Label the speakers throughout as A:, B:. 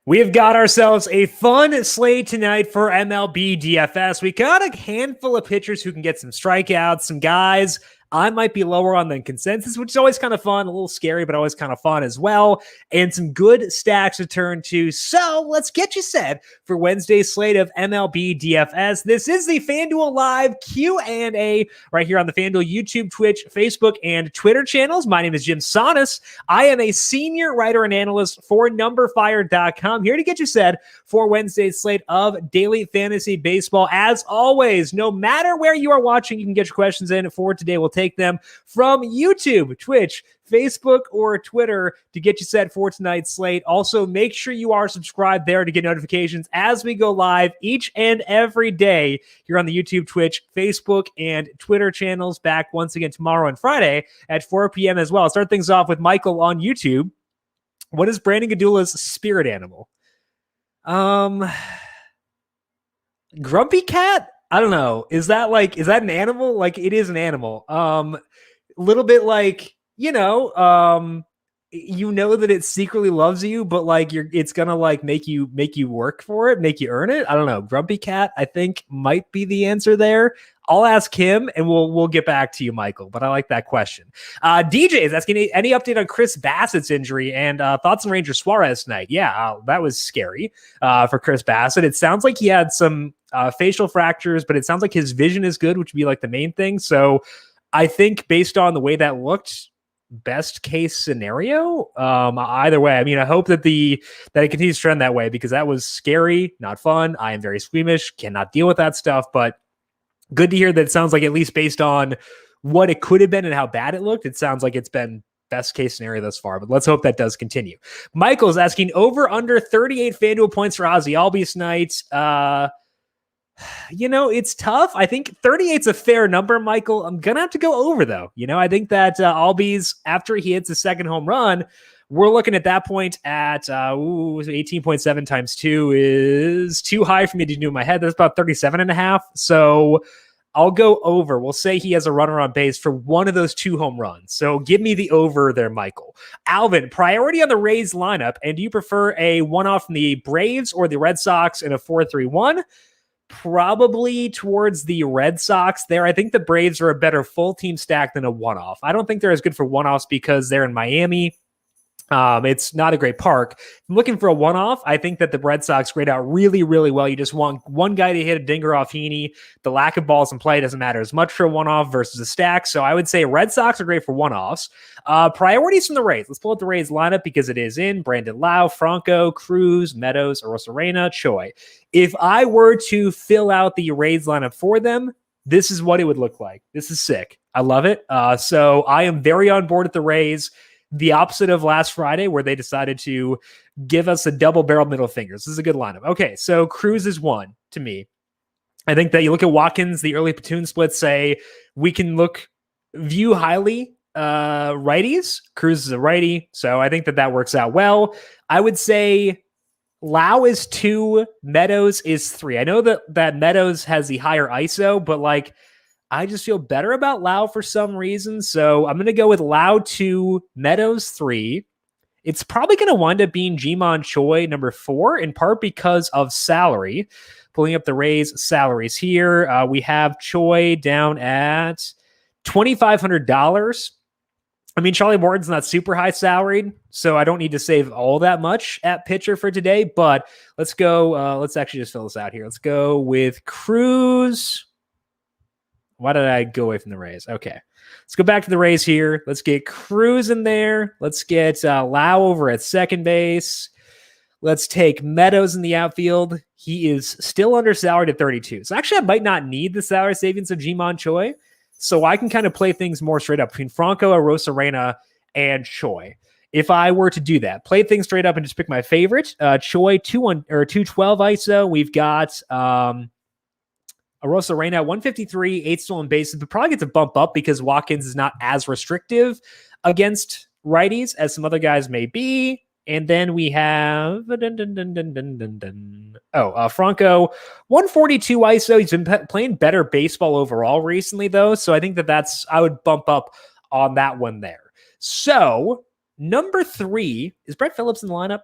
A: We have got ourselves a fun slate tonight for MLB DFS. We got a handful of pitchers who can get some strikeouts, some guys I might be lower on than consensus, which is always kind of fun, a little scary, but always kind of fun as well, and some good stacks to turn to. So let's get you set for Wednesday's slate of MLB DFS. This is the FanDuel Live Q&A right here on the FanDuel YouTube, Twitch, Facebook, and Twitter channels. My name is Jim Sonis. I am a senior writer and analyst for numberFire.com, here to get you set for Wednesday's slate of daily fantasy baseball. As always, no matter where you are watching, you can get your questions in for today. We'll take them from YouTube, Twitch, Facebook, or Twitter to get you set for tonight's slate. Also, make sure you are subscribed there to get notifications as we go live each and every day here on the YouTube, Twitch, Facebook, and Twitter channels. Back once again tomorrow and Friday at 4 p.m. as well. I'll start things off with Michael on YouTube. What is Brandon Gdula's spirit animal? Grumpy cat? I don't know. Is that an animal? Like, it is an animal. Little bit like, that it secretly loves you, but like it's gonna like make you work for it, make you earn it. I don't know. Grumpy cat, I think, might be the answer there. I'll ask him and we'll get back to you, Michael. But I like that question. DJ is asking any update on Chris Bassett's injury and thoughts on Ranger Suarez tonight. Yeah, that was scary for Chris Bassett. It sounds like he had some facial fractures, but it sounds like his vision is good, which would be like the main thing. So I think based on the way that looked, best case scenario. Either way, I mean, I hope that it continues to trend that way, because that was scary, not fun. I am very squeamish, cannot deal with that stuff, but good to hear that it sounds like, at least based on what it could have been and how bad it looked, it sounds like it's been best case scenario thus far, but let's hope that does continue. Michael's asking over under 38 FanDuel points for Ozzy Albies tonight. It's tough. I think 38 is a fair number, Michael. I'm going to have to go over, though. I think that Albies, after he hits his second home run, we're looking at that point at 18.7 times 2 is too high for me to do in my head. That's about 37.5. So I'll go over. We'll say he has a runner on base for one of those 2 home runs. So give me the over there, Michael. Alvin, priority on the Rays lineup. And do you prefer a one-off from the Braves or the Red Sox in a 4-3-1? Probably towards the Red Sox there. I think the Braves are a better full team stack than a one-off. I don't think they're as good for one-offs because they're in Miami. It's not a great park. I'm looking for a one-off. I think that the Red Sox grade out really, really well. You just want one guy to hit a dinger off Heaney. The lack of balls in play doesn't matter as much for a one-off versus a stack. So I would say Red Sox are great for one-offs. Priorities from the Rays. Let's pull up the Rays lineup because it is in Brandon Lau, Franco, Cruz, Meadows, Arosarena, Choi. If I were to fill out the Rays lineup for them, this is what it would look like. This is sick. I love it. So I am very on board with the Rays. The opposite of last Friday, where they decided to give us a double-barrel middle fingers. This is a good lineup. Okay, so Cruz is one to me. I think that you look at Watkins, the early platoon splits say we can view highly righties. Cruz is a righty, so I think that works out well. I would say Lau is 2, Meadows is 3. I know that Meadows has the higher ISO, but I just feel better about Lau for some reason. So I'm going to go with Lau 2, Meadows 3. It's probably going to wind up being Ji-Man Choi number 4, in part because of salary. Pulling up the Rays salaries here. We have Choi down at $2,500. I mean, Charlie Morton's not super high salaried, so I don't need to save all that much at pitcher for today, but let's go. Let's actually just fill this out here. Let's go with Cruz. Why did I go away from the Rays? Okay. Let's go back to the Rays here. Let's get Cruz in there. Let's get Lau over at second base. Let's take Meadows in the outfield. He is still undersalaried at 32. So actually, I might not need the salary savings of Ji-Man Choi. So I can kind of play things more straight up between Franco, Arosarena, and Choi. If I were to do that, play things straight up and just pick my favorite, Choi 212 ISO. We've got Arosarena 153, 8 stolen bases, but probably gets a bump up because Watkins is not as restrictive against righties as some other guys may be. And then we have Franco 142 ISO. He's been playing better baseball overall recently, though. So I think I would bump up on that one there. So number 3, is Brett Phillips in the lineup?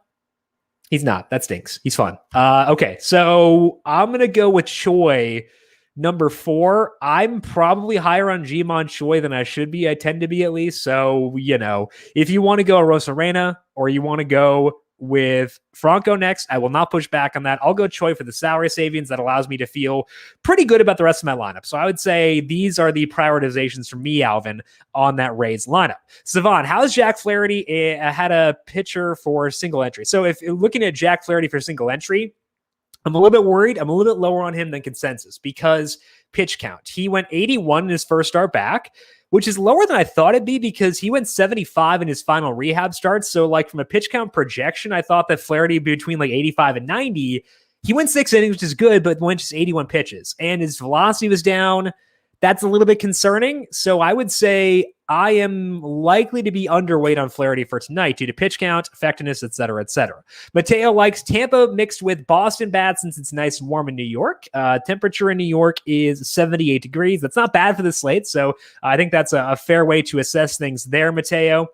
A: He's not. That stinks. He's fun. Okay, so I'm going to go with Choi, number 4. I'm probably higher on Jimon Choi than I should be. I tend to be, at least. So, if you want to go Rosarena or you want to go with Franco next, I will not push back on that. I'll go Choi for the salary savings. That allows me to feel pretty good about the rest of my lineup. So I would say these are the prioritizations for me, Alvin, on that Rays lineup. Savon, how's Jack Flaherty had a pitcher for single entry? So if you're looking at Jack Flaherty for single entry, I'm a little bit worried. I'm a little bit lower on him than consensus because pitch count. He went 81 in his first start back, which is lower than I thought it'd be because he went 75 in his final rehab start. So from a pitch count projection, I thought that Flaherty would be between 85 and 90. He went 6 innings, which is good, but went just 81 pitches. And his velocity was down. That's a little bit concerning. So I would say I am likely to be underweight on Flaherty for tonight due to pitch count, effectiveness, et cetera, et cetera. Mateo likes Tampa mixed with Boston bats since it's nice and warm in New York. Temperature in New York is 78 degrees. That's not bad for the slate. So I think that's a fair way to assess things there, Mateo.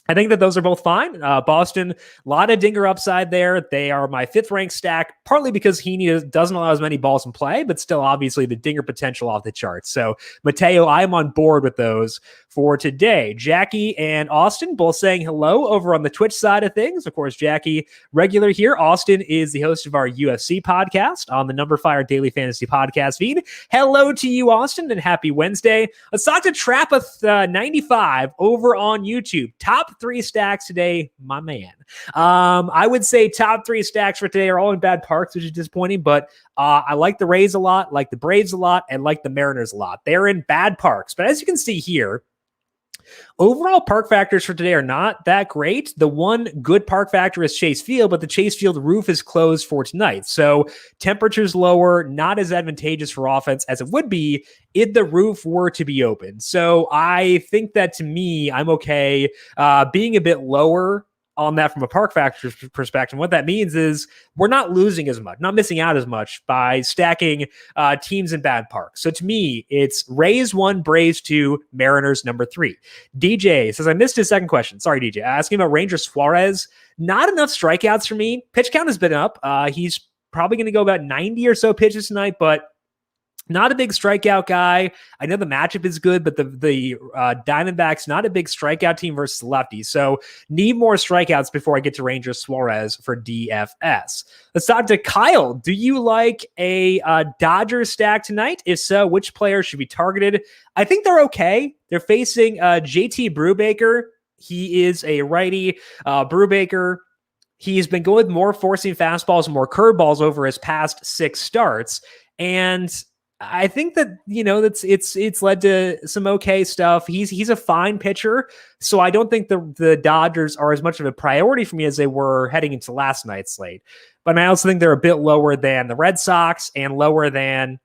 A: I think that those are both fine. Boston, a lot of dinger upside there. They are my 5th ranked stack, partly because Heaney doesn't allow as many balls in play, but still obviously the dinger potential off the charts. So Mateo, I'm on board with those for today. Jackie and Austin both saying hello over on the Twitch side of things. Of course, Jackie, regular here. Austin is the host of our UFC podcast on the numberFire Daily Fantasy Podcast feed. Hello to you, Austin, and happy Wednesday. Let's talk to Trappa95 over on YouTube. Top 3 stacks today, my man. I would say top 3 stacks for today are all in bad parks, which is disappointing, but I like the Rays a lot, like the Braves a lot, and like the Mariners a lot. They're in bad parks, but as you can see here, overall park factors for today are not that great. The one good park factor is Chase Field, but the Chase Field roof is closed for tonight. So temperatures lower, not as advantageous for offense as it would be if the roof were to be open. So I think that to me, I'm okay being a bit lower on that from a park factor perspective. What that means is we're not losing as much, not missing out as much by stacking teams in bad parks. So to me, it's Rays 1, Braves 2, Mariners number 3. DJ says, I missed his second question. Sorry, DJ. Asking about Ranger Suarez. Not enough strikeouts for me. Pitch count has been up. He's probably going to go about 90 or so pitches tonight, but not a big strikeout guy. I know the matchup is good, but the Diamondbacks, not a big strikeout team versus lefties. So need more strikeouts before I get to Ranger Suarez for DFS. Let's talk to Kyle. Do you like a Dodgers stack tonight? If so, which players should be targeted? I think they're okay. They're facing JT Brubaker. He is a righty. Brubaker, he's been going with more forcing fastballs and more curveballs over his past 6 starts. And I think that, it's led to some okay stuff. He's a fine pitcher, so I don't think the Dodgers are as much of a priority for me as they were heading into last night's slate. But I also think they're a bit lower than the Red Sox and lower than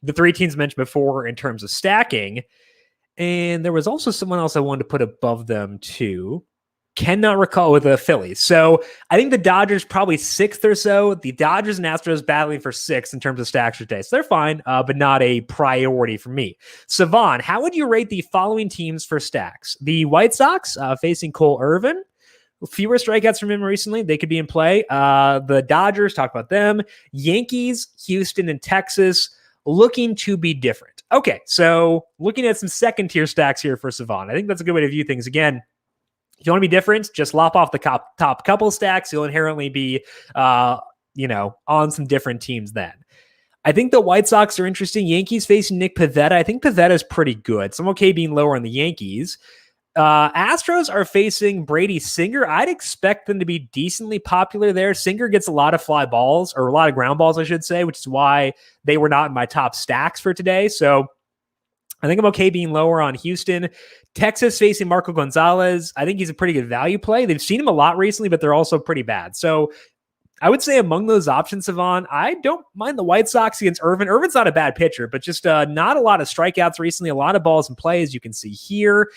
A: the 3 teams mentioned before in terms of stacking. And there was also someone else I wanted to put above them too. Cannot recall with the Phillies. So I think the Dodgers probably 6th or so. The Dodgers and Astros battling for 6th in terms of stacks today. So they're fine, but not a priority for me. Savon, how would you rate the following teams for stacks? The White Sox facing Cole Irvin. Fewer strikeouts from him recently. They could be in play. The Dodgers, talk about them. Yankees, Houston, and Texas looking to be different. Okay, so looking at some second-tier stacks here for Savon. I think that's a good way to view things. Again, if you want to be different, just lop off the top couple stacks. You'll inherently be, on some different teams then. I think the White Sox are interesting. Yankees facing Nick Pavetta. I think Pavetta is pretty good. So I'm okay being lower on the Yankees. Astros are facing Brady Singer. I'd expect them to be decently popular there. Singer gets a lot of fly balls, or a lot of ground balls, I should say, which is why they were not in my top stacks for today. So I think I'm okay being lower on Houston. Texas facing Marco Gonzalez. I think he's a pretty good value play. They've seen him a lot recently, but they're also pretty bad. So I would say among those options, Savon, I don't mind the White Sox against Irvin. Irvin's not a bad pitcher, but just not a lot of strikeouts recently, a lot of balls in play, as you can see here.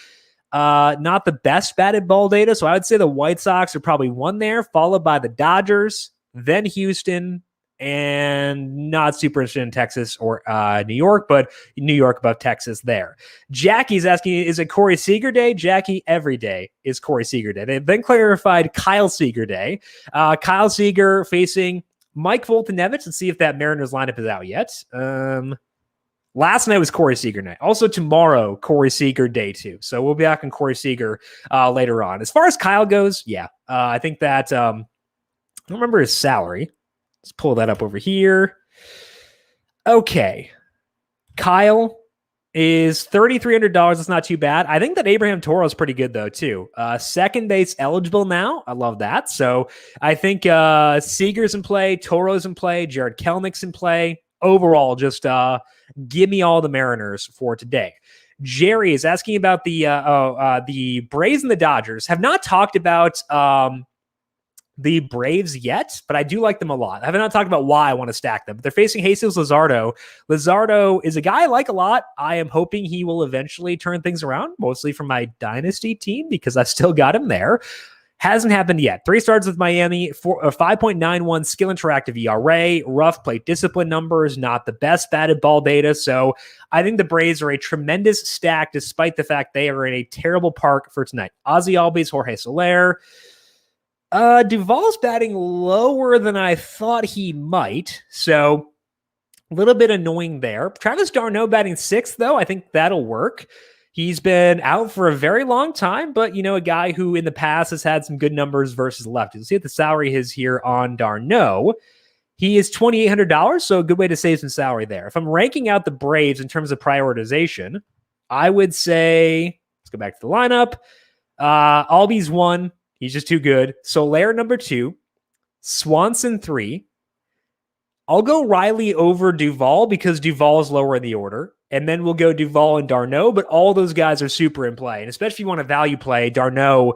A: Not the best batted ball data, so I would say the White Sox are probably 1 there, followed by the Dodgers, then Houston, and not super interested in Texas or New York, but New York above Texas there. Jackie's asking, is it Corey Seager day? Jackie, every day is Corey Seager day. They've then clarified Kyle Seager day. Kyle Seager facing Mike Voltanevich. Let's see if that Mariners lineup is out yet. Last night was Corey Seager night. Also tomorrow, Corey Seager day 2. So we'll be back on Corey Seager later on. As far as Kyle goes, yeah, I think that I don't remember his salary. Let's pull that up over here. Okay. Kyle is $3,300. That's not too bad. I think that Abraham Toro is pretty good, though, too. Second base eligible now. I love that. So I think Seager's in play, Toro's in play, Jared Kelenich's in play. Overall, just give me all the Mariners for today. Jerry is asking about the Braves and the Dodgers. Have not talked about the Braves yet, but I do like them a lot. I have not talked about why I want to stack them. But they're facing Jesus Luzardo. Luzardo is a guy I like a lot. I am hoping he will eventually turn things around, mostly for my dynasty team, because I've still got him there. Hasn't happened yet. 3 starts with Miami, 5.91 skill interactive ERA, rough plate discipline numbers, not the best batted ball data. So I think the Braves are a tremendous stack, despite the fact they are in a terrible park for tonight. Ozzy Albies, Jorge Soler. Duvall's batting lower than I thought he might, so a little bit annoying there. Travis d'Arnaud batting 6th, though. I think that'll work. He's been out for a very long time, but, a guy who in the past has had some good numbers versus lefties. You'll see what the salary is here on d'Arnaud. He is $2,800, so a good way to save some salary there. If I'm ranking out the Braves in terms of prioritization, I would say, let's go back to the lineup. Albies 1. He's just too good. Soler number 2, Swanson 3. I'll go Riley over Duvall because Duvall is lower in the order. And then we'll go Duvall and d'Arnaud, but all those guys are super in play. And especially if you want to value play, d'Arnaud,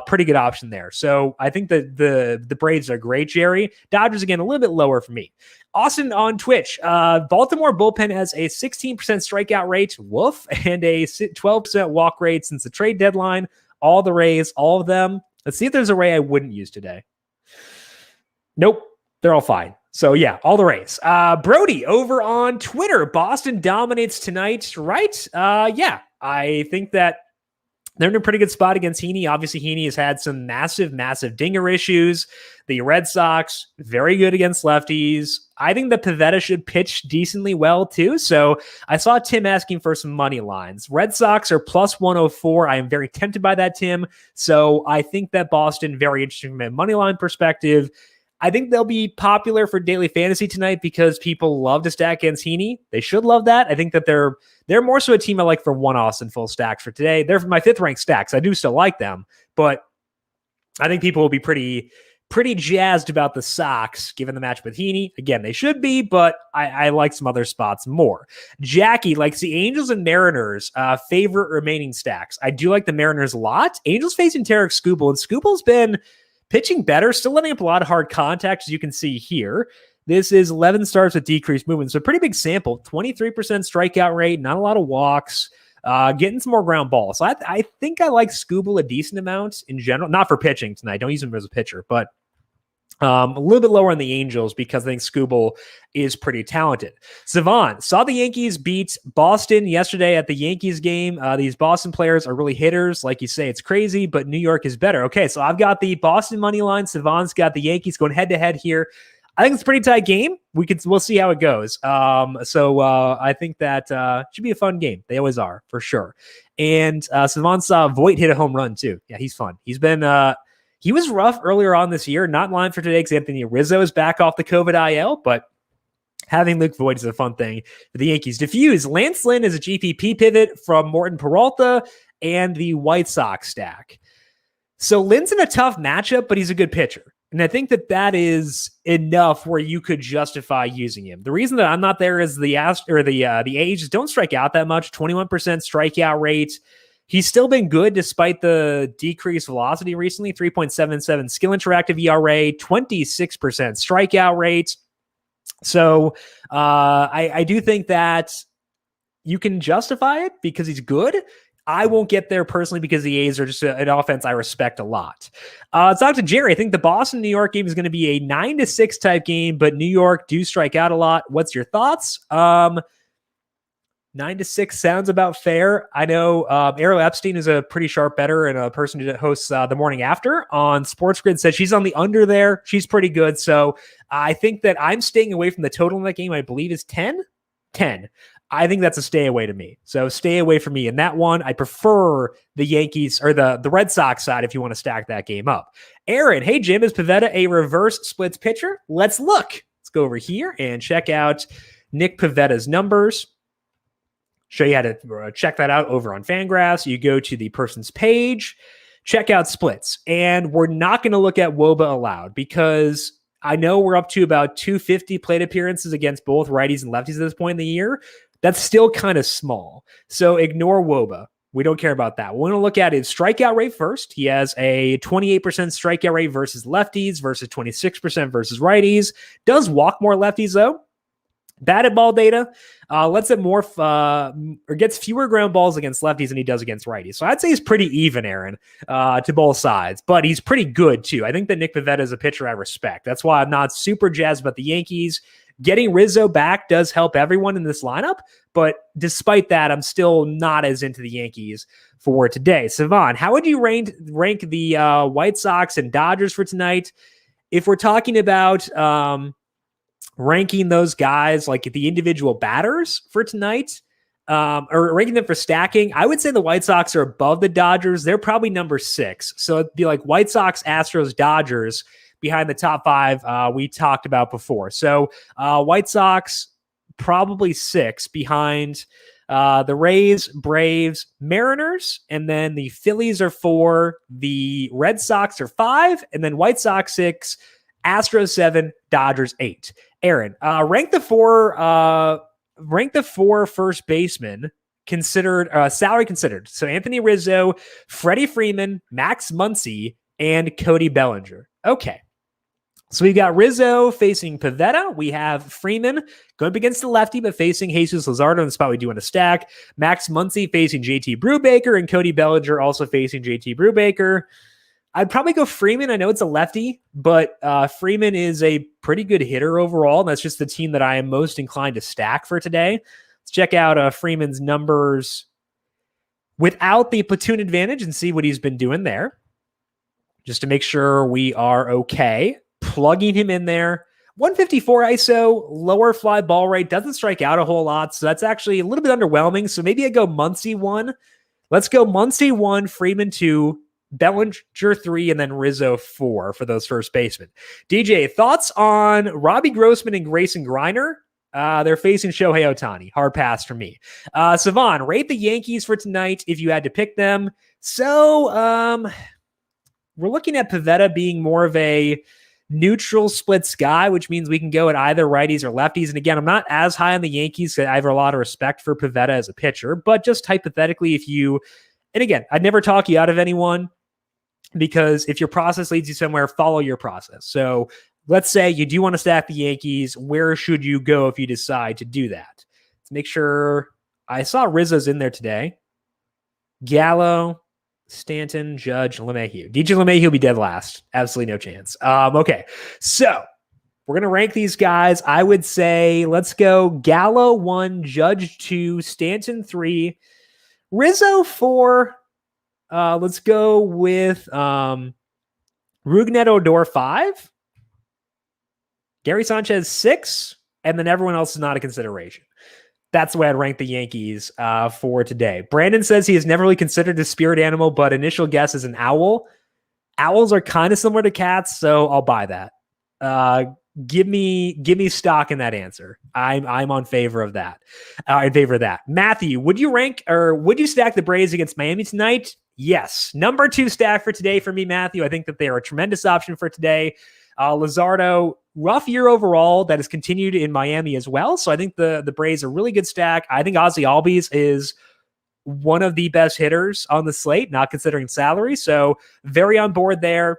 A: pretty good option there. So I think that the Braves are great, Jerry. Dodgers, again, a little bit lower for me. Austin on Twitch. Baltimore bullpen has a 16% strikeout rate, woof, and a 12% walk rate since the trade deadline. All the Rays, all of them. Let's see if there's a Ray I wouldn't use today. Nope, they're all fine. So yeah, all the Rays. Brody over on Twitter. Boston dominates tonight, right? Yeah, I think that they're in a pretty good spot against Heaney. Obviously, Heaney has had some massive dinger issues. The Red Sox, very good against lefties. I think that Pavetta should pitch decently well, too. So I saw Tim asking for some money lines. Red Sox are plus 104. I am very tempted by that, Tim. So I think that Boston, very interesting from a money line perspective. I think they'll be popular for daily fantasy tonight because people love to stack against Heaney. They should love that. I think that they're more so a team I like for one-offs and full stacks for today. They're my 5th ranked stacks. I do still like them, but I think people will be pretty jazzed about the Sox given the match with Heaney. Again, they should be, but I like some other spots more. Jackie likes the Angels and Mariners favorite remaining stacks. I do like the Mariners a lot. Angels facing Tarek Skubal, and Skubal's been pitching better, still letting up a lot of hard contact, as you can see here. This is 11 starts with decreased movement, so pretty big sample. 23% strikeout rate, not a lot of walks, getting some more ground balls. So I think I like Skubal a decent amount in general. Not for pitching tonight. Don't use him as a pitcher, but a little bit lower on the Angels because I think Skubal is pretty talented. Savon saw the Yankees beat Boston yesterday at the Yankees game. These Boston players are really hitters. Like you say, it's crazy, but New York is better. Okay, so I've got the Boston money line. Savon's got the Yankees going head to head here. I think it's a pretty tight game. We'll see how it goes. So I think that should be a fun game. They always are, for sure. And Savon saw Voit hit a home run too. Yeah, he's fun. He's been he was rough earlier on this year, not in line for today because Anthony Rizzo is back off the COVID IL, but having Luke Voit is a fun thing for the Yankees. Diffuse, Lance Lynn is a GPP pivot from Morton Peralta and the White Sox stack. So Lynn's in a tough matchup, but he's a good pitcher. And I think that is enough where you could justify using him. The reason that I'm not there is the A's don't strike out that much, 21% strikeout rate. He's still been good despite the decreased velocity recently, 3.77 skill interactive ERA, 26% strikeout rate. So I do think that you can justify it because he's good. I won't get there personally because the A's are just an offense I respect a lot. Let's talk to Jerry. I think the Boston-New York game is going to be a 9-6 type game, but New York do strike out a lot. What's your thoughts? 9-6 sounds about fair. I know Ariel Epstein is a pretty sharp bettor and a person who hosts The Morning After on Sports Grid, said she's on the under there. She's pretty good. So I think that I'm staying away from the total in that game. I believe is 10. I think that's a stay away to me. So stay away from me in that one. I prefer the Yankees or the Red Sox side if you want to stack that game up. Aaron, hey Jim, is Pavetta a reverse splits pitcher? Let's look. Let's go over here and check out Nick Pavetta's numbers. Show you how to check that out over on FanGraphs. You go to the person's page, check out splits. And we're not going to look at WOBA allowed because I know we're up to about 250 plate appearances against both righties and lefties at this point in the year. That's still kind of small. So ignore WOBA. We don't care about that. What we're going to look at is strikeout rate first. He has a 28% strikeout rate versus lefties versus 26% versus righties. Does walk more lefties though. Batted ball data lets it more or gets fewer ground balls against lefties than he does against righties. So I'd say he's pretty even, Aaron, to both sides, but he's pretty good too. I think that Nick Pavetta is a pitcher I respect. That's why I'm not super jazzed about the Yankees. Getting Rizzo back does help everyone in this lineup, but despite that, I'm still not as into the Yankees for today. Savan, how would you rank the White Sox and Dodgers for tonight? If we're talking about ranking those guys like the individual batters for tonight, or ranking them for stacking, I would say the White Sox are above the Dodgers. They're probably number 6. So it'd be like White Sox, Astros, Dodgers behind the top 5 we talked about before. So White Sox probably 6 behind the Rays, Braves, Mariners, and then the Phillies are 4. The Red Sox are 5, and then White Sox 6, Astros 7, Dodgers 8. Aaron, rank the four first basemen considered salary considered. So Anthony Rizzo, Freddie Freeman, Max Muncy, and Cody Bellinger. Okay. So we've got Rizzo facing Pavetta. We have Freeman going up against the lefty, but facing Jesus Luzardo in the spot we do want to stack. Max Muncy facing JT Brubaker, and Cody Bellinger also facing JT Brubaker. I'd probably go Freeman. I know it's a lefty, but Freeman is a pretty good hitter overall. And that's just the team that I am most inclined to stack for today. Let's check out Freeman's numbers without the platoon advantage and see what he's been doing there, just to make sure we are okay. Plugging him in there. 154 ISO, lower fly ball rate, doesn't strike out a whole lot. So that's actually a little bit underwhelming. So maybe I go Muncy 1. Let's go Muncy 1, Freeman 2, Bellinger 3, and then Rizzo 4 for those first basemen. DJ, thoughts on Robbie Grossman and Grayson Griner? They're facing Shohei Otani. Hard pass for me. Savan, rate the Yankees for tonight if you had to pick them. So we're looking at Pavetta being more of a neutral splits guy, which means we can go at either righties or lefties. And again, I'm not as high on the Yankees. I have a lot of respect for Pavetta as a pitcher, but just hypothetically, and again, I'd never talk you out of anyone, because if your process leads you somewhere, follow your process. So let's say you do want to stack the Yankees. Where should you go if you decide to do that? Let's make sure. I saw Rizzo's in there today. Gallo, Stanton, Judge, LeMahieu. DJ LeMahieu will be dead last. Absolutely no chance. Okay, so we're going to rank these guys. I would say let's go Gallo 1, Judge 2, Stanton 3, Rizzo 4. Let's go with Rougned Odor 5, Gary Sanchez 6, and then everyone else is not a consideration. That's the way I'd rank the Yankees for today. Brandon says he has never really considered a spirit animal, but initial guess is an owl. Owls are kind of similar to cats, so I'll buy that. Give me stock in that answer. I'm on favor of that. In favor of that. Matthew, would you stack the Braves against Miami tonight? Yes. Number 2 stack for today for me, Matthew. I think that they are a tremendous option for today. Luzardo, rough year overall that has continued in Miami as well. So I think the Braves are a really good stack. I think Ozzy Albies is one of the best hitters on the slate, not considering salary. So very on board there.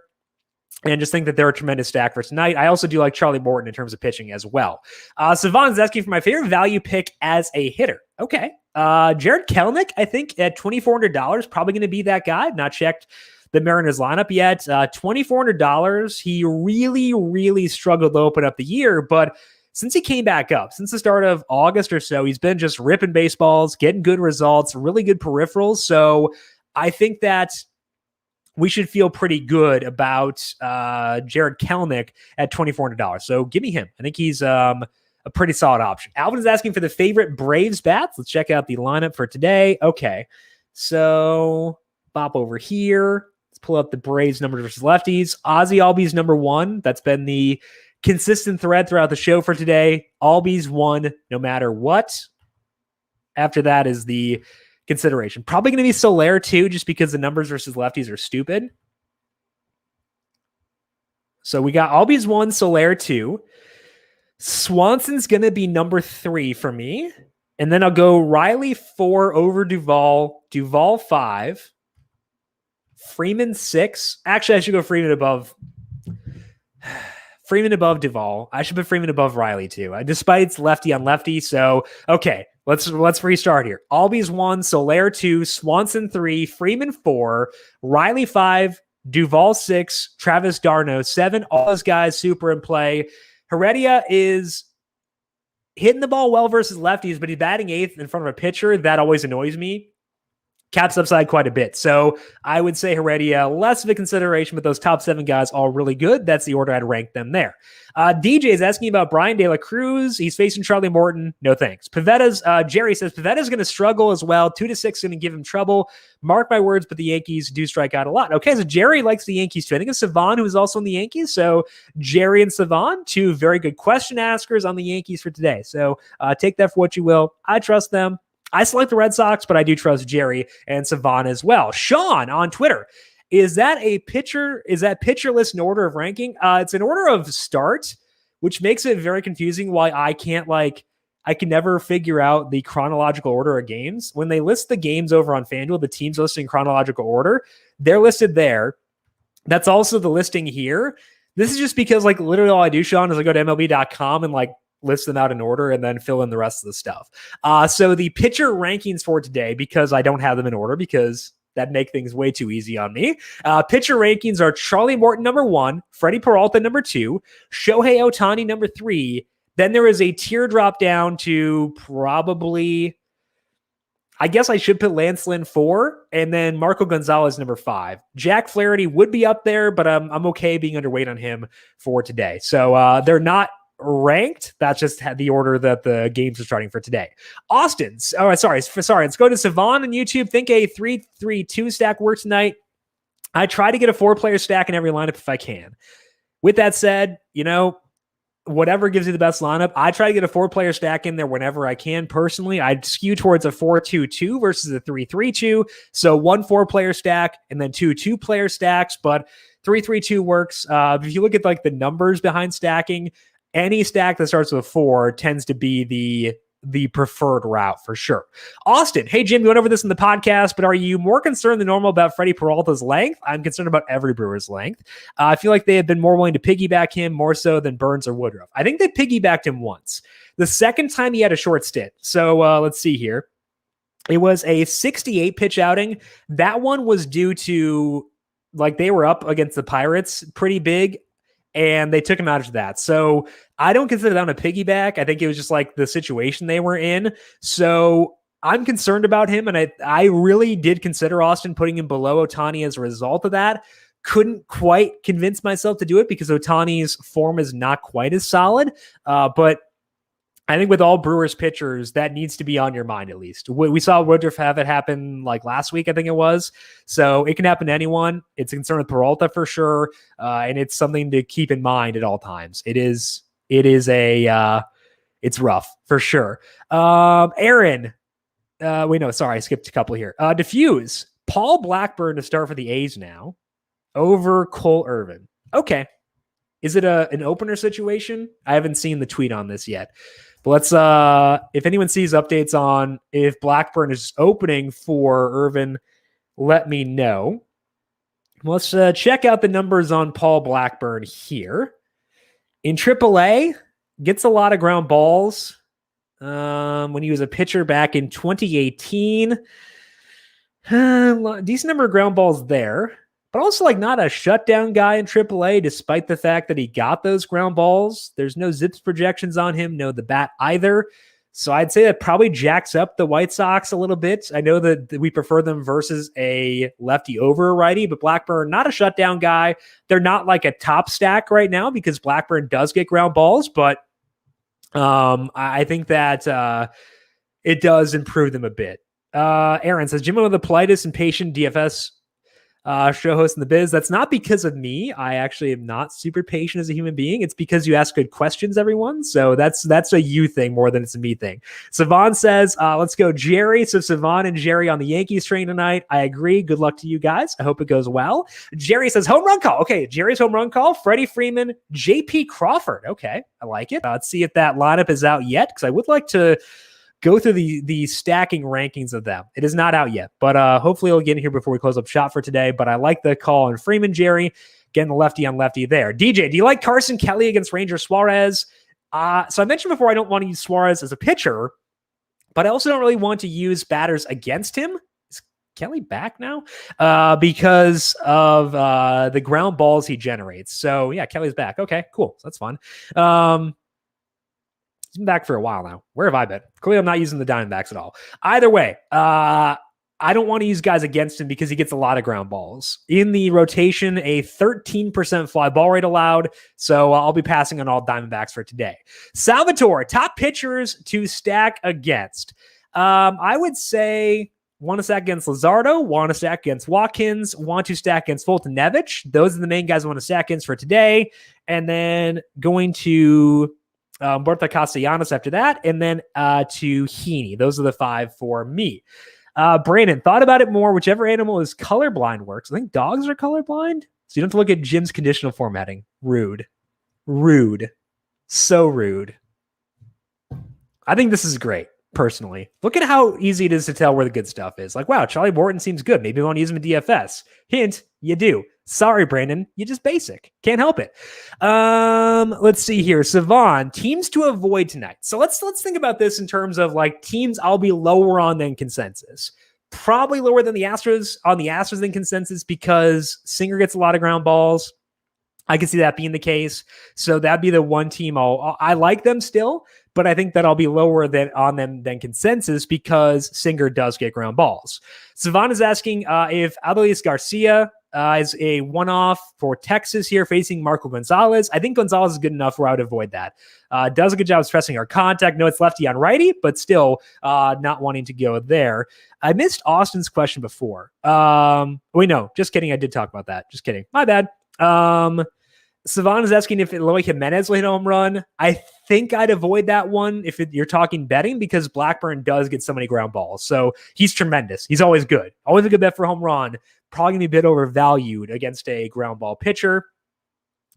A: and just think that they're a tremendous stack for tonight. I also do like Charlie Morton in terms of pitching as well. Savon's asking for my favorite value pick as a hitter. Okay. Jared Kelenic, I think at $2,400, probably going to be that guy. Not checked the Mariners lineup yet. $2,400. He really, really struggled to open up the year, but since he came back up, since the start of August or so, he's been just ripping baseballs, getting good results, really good peripherals. So I think that we should feel pretty good about Jared Kelenic at $2,400. So give me him. I think he's a pretty solid option. Alvin is asking for the favorite Braves bats. Let's check out the lineup for today. Okay, so bop over here. Let's pull up the Braves numbers versus lefties. Ozzie Albies number one. That's been the consistent thread throughout the show for today. Albies won no matter what. After that is the consideration. Probably going to be Soler too, just because the numbers versus lefties are stupid. So we got Albies 1, Soler 2. Swanson's going to be number 3 for me. And then I'll go Riley 4 over Duvall, Duvall 5, Freeman 6. Actually, I should go Freeman above Duvall. I should put Freeman above Riley too, despite it's lefty on lefty. So, okay, let's restart here. Albies 1, Soler 2, Swanson 3, Freeman 4, Riley 5, Duvall 6, Travis d'Arnaud 7. All those guys super in play. Heredia is hitting the ball well versus lefties, but he's batting 8th in front of a pitcher. That always annoys me. Caps upside quite a bit. So I would say Heredia, less of a consideration, but those top 7 guys all really good. That's the order I'd rank them there. DJ is asking about Brian De La Cruz. He's facing Charlie Morton. No thanks. Pavetta's, Jerry says Pavetta's going to struggle as well. 2 to 6 going to give him trouble. Mark my words, but the Yankees do strike out a lot. Okay, so Jerry likes the Yankees too. I think it's Savon who is also in the Yankees. So Jerry and Savon, 2 very good question askers on the Yankees for today. So take that for what you will. I trust them. I select the Red Sox, but I do trust Jerry and Savon as well. Sean on Twitter. Is that pitcher list in order of ranking? It's an order of start, which makes it very confusing why I can never figure out the chronological order of games. When they list the games over on FanDuel, the teams listed in chronological order, they're listed there. That's also the listing here. This is just because literally all I do, Sean, is I go to MLB.com and list them out in order and then fill in the rest of the stuff. So the pitcher rankings for today, because I don't have them in order because that make things way too easy on me. Pitcher rankings are Charlie Morton number 1, Freddie Peralta number 2, Shohei Otani number 3. Then there is a teardrop down to probably, I guess I should put Lance Lynn 4, and then Marco Gonzalez number 5. Jack Flaherty would be up there, but I'm okay being underweight on him for today. So they're not ranked. That's just the order that the games are starting for today. Austin's. Oh, sorry. Let's go to Savon on YouTube. Think a 3-3-2 stack works tonight. I try to get a 4-player stack in every lineup if I can. With that said, whatever gives you the best lineup, I try to get a 4-player stack in there whenever I can. Personally, I'd skew towards a 4-2-2 versus a 3-3-2. So 1 4-player stack and then 2 2-player stacks, but 3-3-2 works. If you look at the numbers behind stacking, any stack that starts with a 4 tends to be the preferred route for sure. Austin, hey Jim, you went over this in the podcast, but are you more concerned than normal about Freddie Peralta's length? I'm concerned about every Brewer's length. I feel like they have been more willing to piggyback him more so than Burns or Woodruff. I think they piggybacked him once. The second time he had a short stint. So let's see here. It was a 68 pitch outing. That one was due to they were up against the Pirates pretty big, and they took him out of that. So I don't consider that a piggyback. I think it was just the situation they were in. So I'm concerned about him. And I really did consider Austin putting him below Otani as a result of that. Couldn't quite convince myself to do it because Otani's form is not quite as solid. But I think with all Brewers pitchers, that needs to be on your mind at least. We saw Woodruff have it happen last week, I think it was. So it can happen to anyone. It's a concern with Peralta for sure, and it's something to keep in mind at all times. It's rough for sure. Aaron, I skipped a couple here. Diffuse Paul Blackburn to start for the A's now over Cole Irvin. Okay. Is it an opener situation? I haven't seen the tweet on this yet. But let's, if anyone sees updates on if Blackburn is opening for Irvin, let me know. Let's check out the numbers on Paul Blackburn here. In AAA, gets a lot of ground balls. When he was a pitcher back in 2018, decent number of ground balls there, but also like not a shutdown guy in AAA, despite the fact that he got those ground balls. There's no ZiPS projections on him, no the bat either. So I'd say that probably jacks up the White Sox a little bit. I know that we prefer them versus a lefty over a righty, but Blackburn, not a shutdown guy. They're not like a top stack right now because Blackburn does get ground balls, but I think that it does improve them a bit. Aaron says, Jim, one of the politest and patient DFS show host in the biz. That's not because of me. I actually am not super patient as a human being. It's because you ask good questions, everyone. So that's a you thing more than it's a me thing. Savon says, let's go Jerry. So Savon and Jerry on the Yankees train tonight. I agree. Good luck to you guys. I hope it goes well. Jerry says home run call. Okay. Jerry's home run call. Freddie Freeman, JP Crawford. Okay. I like it. Let's see if that lineup is out yet, because I would like to go through the stacking rankings of them. It is not out yet, but hopefully it'll get in here before we close up shop for today. But I like the call on Freeman, Jerry, getting the lefty on lefty there. DJ, do you like Carson Kelly against Ranger Suarez? So I mentioned before I don't want to use Suarez as a pitcher, but I also don't really want to use batters against him. Is Kelly back now? Because of the ground balls he generates. So yeah, Kelly's back. Okay, cool. So that's fun. He's been back for a while now. Where have I been? Clearly, I'm not using the Diamondbacks at all. Either way, I don't want to use guys against him because he gets a lot of ground balls. In the rotation, a 13% fly ball rate allowed, so I'll be passing on all Diamondbacks for today. Salvatore, top pitchers to stack against. I would say want to stack against Luzardo, want to stack against Watkins, want to stack against Foltynewicz. Those are the main guys I want to stack against for today. And then going to Borja Castellanos after that, and then to Heaney. Those are the five for me. Brandon, thought about it more. Whichever animal is colorblind works. I think dogs are colorblind, so you don't have to look at Jim's conditional formatting. Rude. So rude. I think this is great, personally. Look at how easy it is to tell where the good stuff is. Like, wow, Charlie Morton seems good. Maybe I want to use him in DFS. Hint, you do. Sorry, Brandon. You're just basic. Can't help it. Let's see here. Savon, teams to avoid tonight. So let's think about this in terms of like teams I'll be lower on than consensus. Probably lower than the Astros than consensus because Singer gets a lot of ground balls. I can see that being the case. So that'd be the one team I like them still, but I think that I'll be lower on them than consensus because Singer does get ground balls. Savon is asking if Adolis Garcia is a one-off for Texas here facing Marco Gonzalez. I think Gonzalez is good enough where I would avoid that. Does a good job stressing our contact. No, it's lefty on righty, but still not wanting to go there. I missed Austin's question before. Wait, no, just kidding. I did talk about that. Just kidding. My bad. Savon is asking if Eloy Jimenez will hit a home run. I think I'd avoid that one if you're talking betting because Blackburn does get so many ground balls. So he's tremendous. He's always good. Always a good bet for a home run. Probably going to be a bit overvalued against a ground ball pitcher.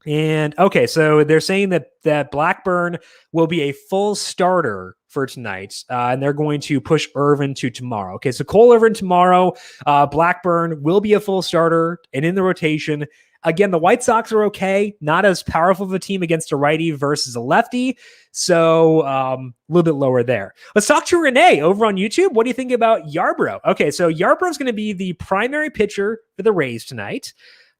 A: And okay, so they're saying that Blackburn will be a full starter for tonight, and they're going to push Irvin to tomorrow. Okay, so Cole Irvin tomorrow. Blackburn will be a full starter and in the rotation. Again, the White Sox are okay. Not as powerful of a team against a righty versus a lefty. So a little bit lower there. Let's talk to Renee over on YouTube. What do you think about Yarbrough? Okay, so Yarbrough is going to be the primary pitcher for the Rays tonight.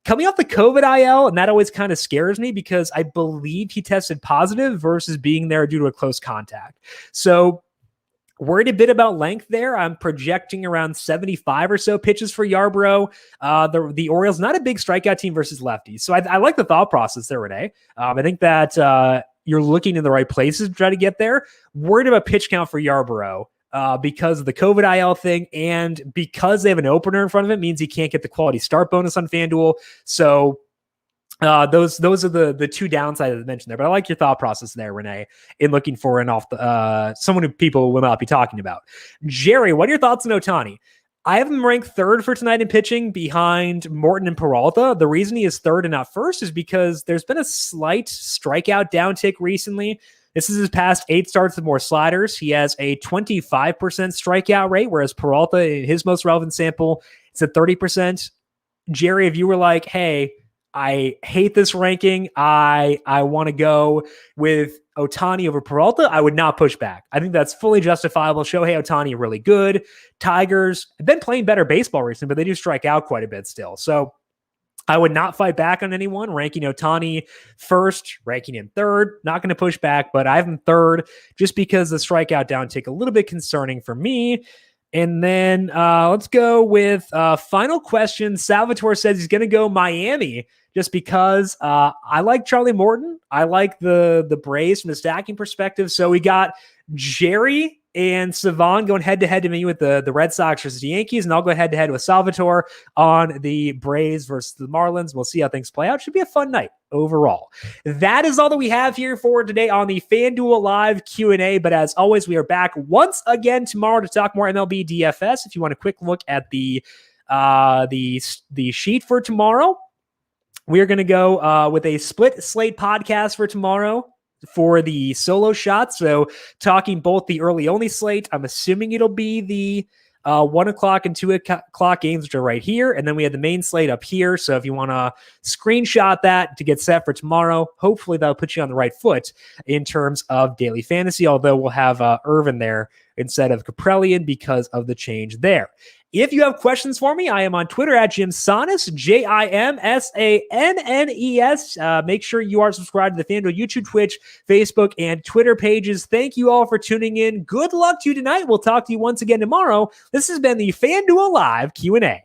A: Coming off the COVID IL, and that always kind of scares me because I believe he tested positive versus being there due to a close contact. So worried a bit about length there. I'm projecting around 75 or so pitches for Yarbrough. The Orioles, not a big strikeout team versus lefties. So I like the thought process there, Renee. I think that you're looking in the right places to try to get there. Worried about pitch count for Yarbrough because of the COVID IL thing and because they have an opener in front of it means he can't get the quality start bonus on FanDuel. So those are the two downsides I mentioned there, but I like your thought process there, Renee, in looking for someone who people will not be talking about. Jerry, what are your thoughts on Otani? I have him ranked third for tonight in pitching behind Morton and Peralta. The reason he is third and not first is because there's been a slight strikeout downtick recently. This is his past 8 starts with more sliders. He has a 25% strikeout rate, whereas Peralta, in his most relevant sample, it's at 30%. Jerry, if you were like, hey, I hate this ranking, I want to go with Otani over Peralta, I would not push back. I think that's fully justifiable. Shohei Otani really good. Tigers have been playing better baseball recently, but they do strike out quite a bit still. So I would not fight back on anyone. Ranking Otani first, ranking him third. Not going to push back, but I have him third just because the strikeout downtick a little bit concerning for me. And then let's go with final question. Salvatore says he's going to go Miami just because I like Charlie Morton. I like the Braves from the stacking perspective. So we got Jerry and Savon going head-to-head to me with the Red Sox versus the Yankees, and I'll go head-to-head with Salvatore on the Braves versus the Marlins. We'll see how things play out. Should be a fun night overall. That is all that we have here for today on the FanDuel Live Q&A, but as always, we are back once again tomorrow to talk more MLB DFS. If you want a quick look at the sheet for tomorrow, we are going to go with a split slate podcast for tomorrow for the solo shots. So talking both the early only slate, I'm assuming it'll be the 1 o'clock and 2 o'clock games, which are right here. And then we have the main slate up here. So if you want to screenshot that to get set for tomorrow, hopefully that'll put you on the right foot in terms of daily fantasy, although we'll have Irvin there instead of Caprellian because of the change there. If you have questions for me, I am on Twitter at Jim Sannes, JIMSANNES. Make sure you are subscribed to the FanDuel YouTube, Twitch, Facebook, and Twitter pages. Thank you all for tuning in. Good luck to you tonight. We'll talk to you once again tomorrow. This has been the FanDuel Live Q&A.